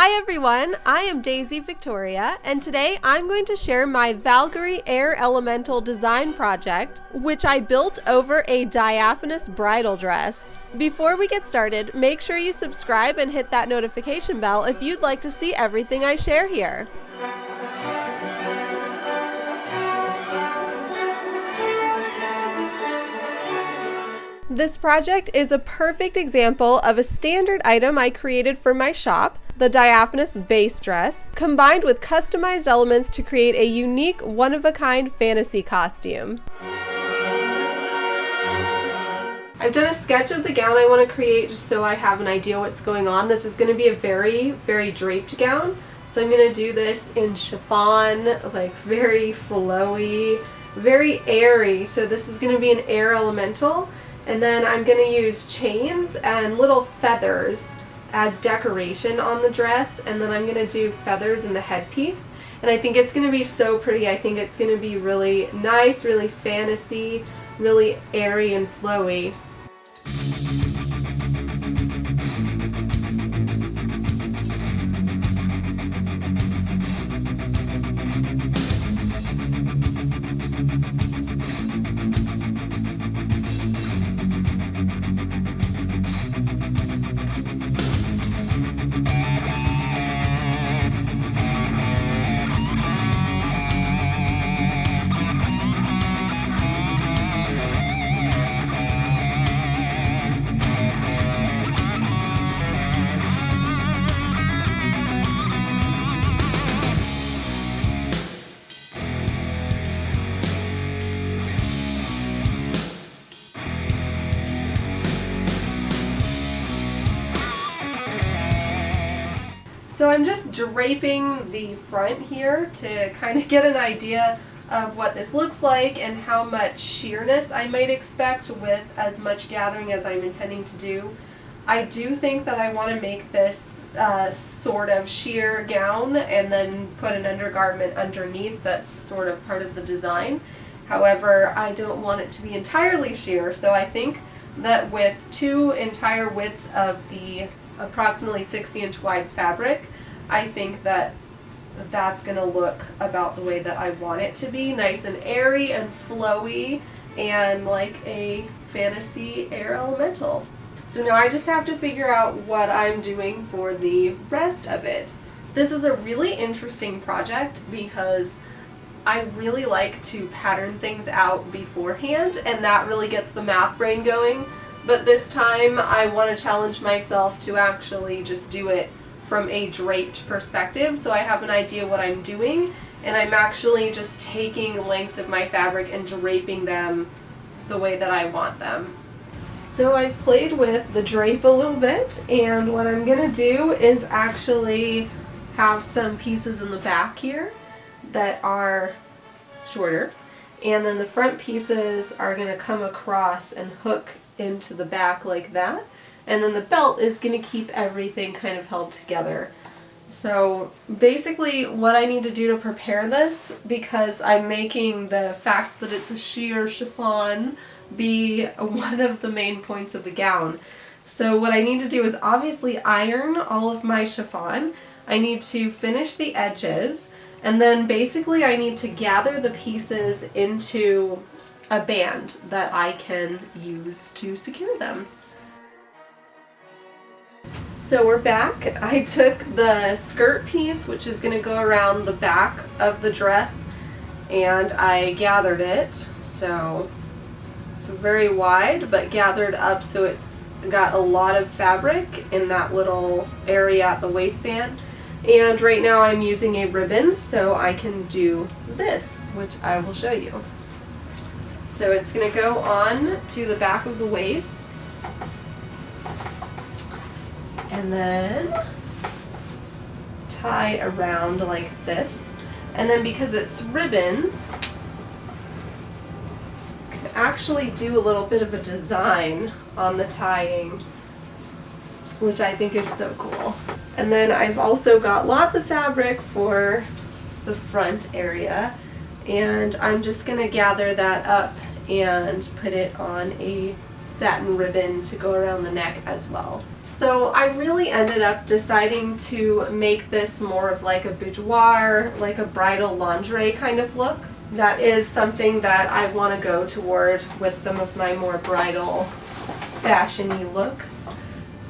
Hi everyone, I am Daisy Victoria, and today I'm going to share my Valkyrie Air Elemental design project, which I built over a diaphanous bridal dress. Before we get started, make sure you subscribe and hit that notification bell if you'd like to see everything I share here. This project is a perfect example of a standard item I created for my shop, the diaphanous base dress, combined with customized elements to create a unique, one-of-a-kind fantasy costume. I've done a sketch of the gown I want to create just so I have an idea what's going on. This is going to be a very, very draped gown. So I'm going to do this in chiffon, like very flowy, very airy. So this is going to be an air elemental. And then I'm going to use chains and little feathers as decoration on the dress, and then I'm going to do feathers in the headpiece. And I think it's going to be so pretty. I think it's going to be really nice, really fantasy, really airy and flowy. So I'm just draping the front here to kind of get an idea of what this looks like and how much sheerness I might expect with as much gathering as I'm intending to do. I do think that I want to make this sort of sheer gown and then put an undergarment underneath that's sort of part of the design. However, I don't want it to be entirely sheer, so I think that with two entire widths of the approximately 60-inch wide fabric, I think that that's going to look about the way that I want it to be, nice and airy and flowy and like a fantasy air elemental. So now I just have to figure out what I'm doing for the rest of it. This is a really interesting project because I really like to pattern things out beforehand, and that really gets the math brain going. But this time I want to challenge myself to actually just do it from a draped perspective, so I have an idea what I'm doing, and I'm actually just taking lengths of my fabric and draping them the way that I want them. So I've played with the drape a little bit, and what I'm going to do is actually have some pieces in the back here that are shorter, and then the front pieces are going to come across and hook into the back like that, and then the belt is going to keep everything kind of held together. So basically what I need to do to prepare this, because I'm making the fact that it's a sheer chiffon be one of the main points of the gown. So what I need to do is obviously iron all of my chiffon. I need to finish the edges, and then basically I need to gather the pieces into a band that I can use to secure them. So we're back. I took the skirt piece, which is going to go around the back of the dress, and I gathered it. So it's very wide, but gathered up so it's got a lot of fabric in that little area at the waistband. And right now I'm using a ribbon so I can do this, which I will show you. So it's going to go on to the back of the waist, and then tie around like this. And then because it's ribbons, you can actually do a little bit of a design on the tying, which I think is so cool. And then I've also got lots of fabric for the front area, and I'm just going to gather that up and put it on a satin ribbon to go around the neck as well. So I really ended up deciding to make this more of like a boudoir, like a bridal lingerie kind of look. That is something that I want to go toward with some of my more bridal fashion-y looks.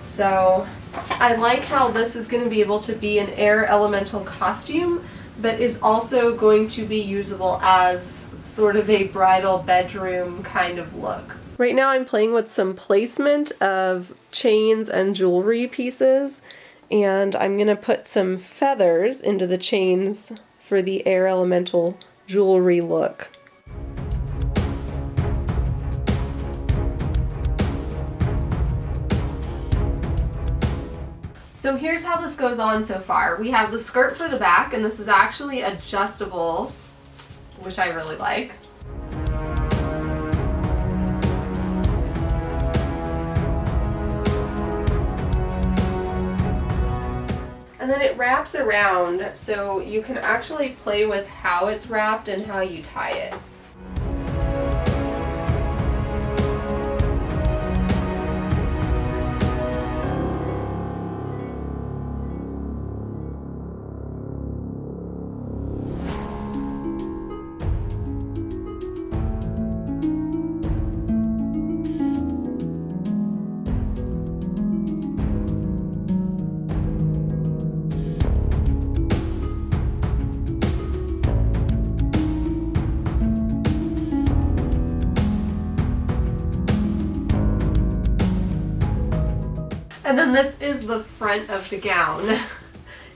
So I like how this is going to be able to be an air elemental costume, but is also going to be usable as sort of a bridal bedroom kind of look. Right now I'm playing with some placement of chains and jewelry pieces, and I'm going to put some feathers into the chains for the air elemental jewelry look. So here's how this goes on so far. We have the skirt for the back, and this is actually adjustable, which I really like. And then it wraps around, so you can actually play with how it's wrapped and how you tie it. And then this is the front of the gown.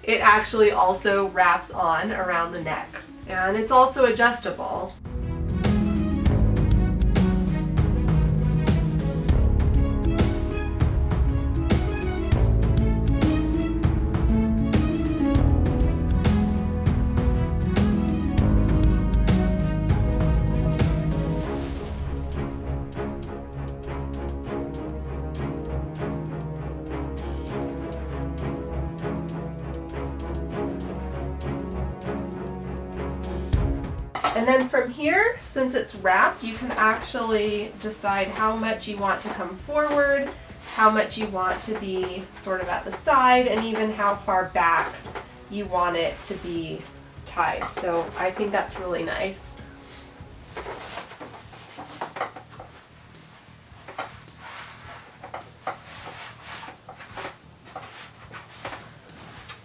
It actually also wraps on around the neck, and it's also adjustable. And then from here, since it's wrapped, you can actually decide how much you want to come forward, how much you want to be sort of at the side, and even how far back you want it to be tied. So I think that's really nice.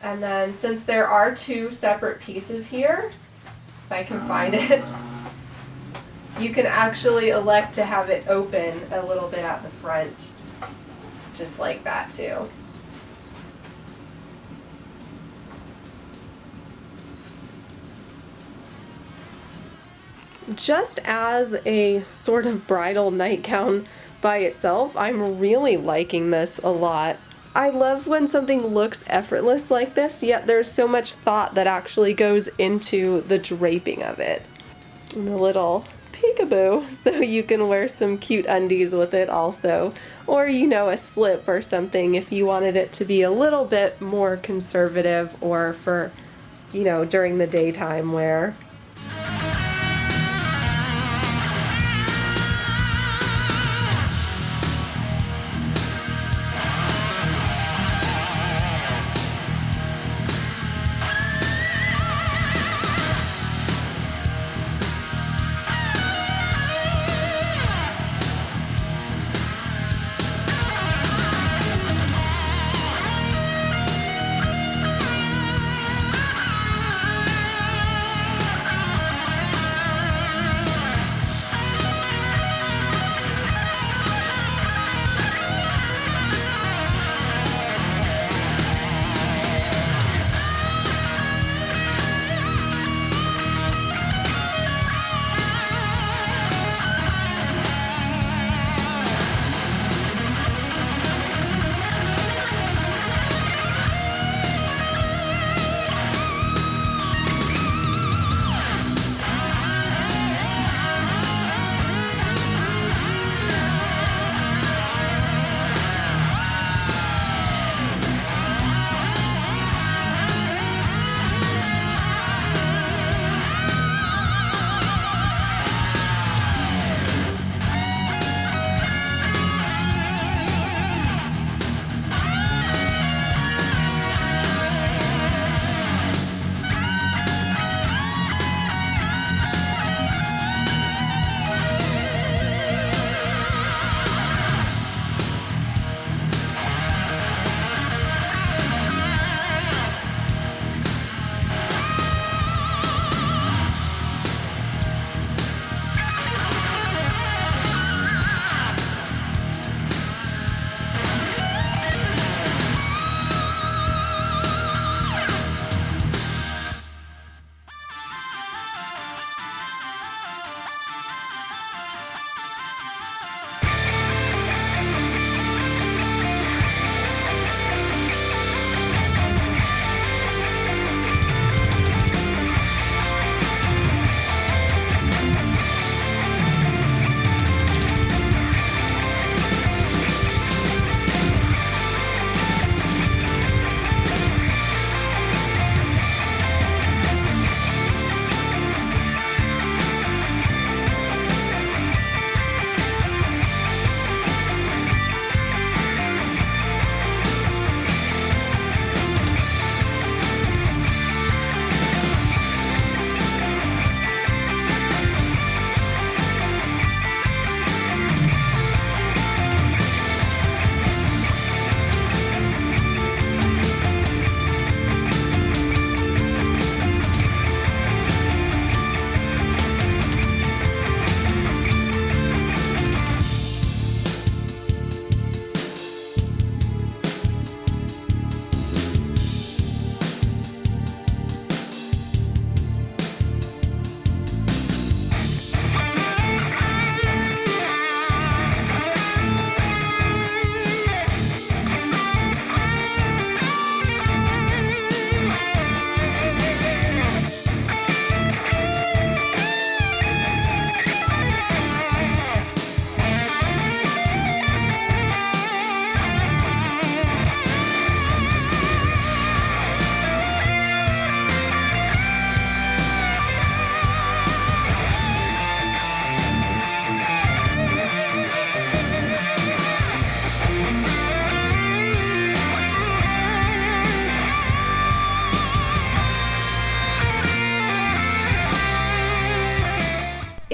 And then since there are two separate pieces here, if I can find it, you can actually elect to have it open a little bit at the front, just like that too. Just as a sort of bridal nightgown by itself, I'm really liking this a lot. I love when something looks effortless like this, yet there's so much thought that actually goes into the draping of it. And a little peekaboo, so you can wear some cute undies with it also. Or, you know, a slip or something if you wanted it to be a little bit more conservative, or for, you know, during the daytime wear.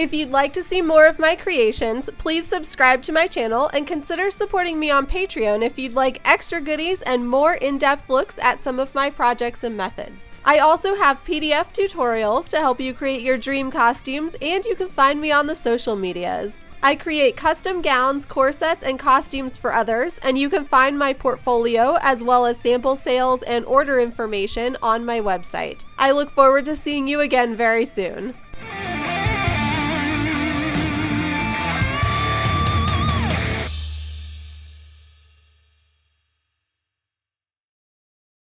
If you'd like to see more of my creations, please subscribe to my channel and consider supporting me on Patreon if you'd like extra goodies and more in-depth looks at some of my projects and methods. I also have PDF tutorials to help you create your dream costumes, and you can find me on the social medias. I create custom gowns, corsets, and costumes for others, and you can find my portfolio as well as sample sales and order information on my website. I look forward to seeing you again very soon.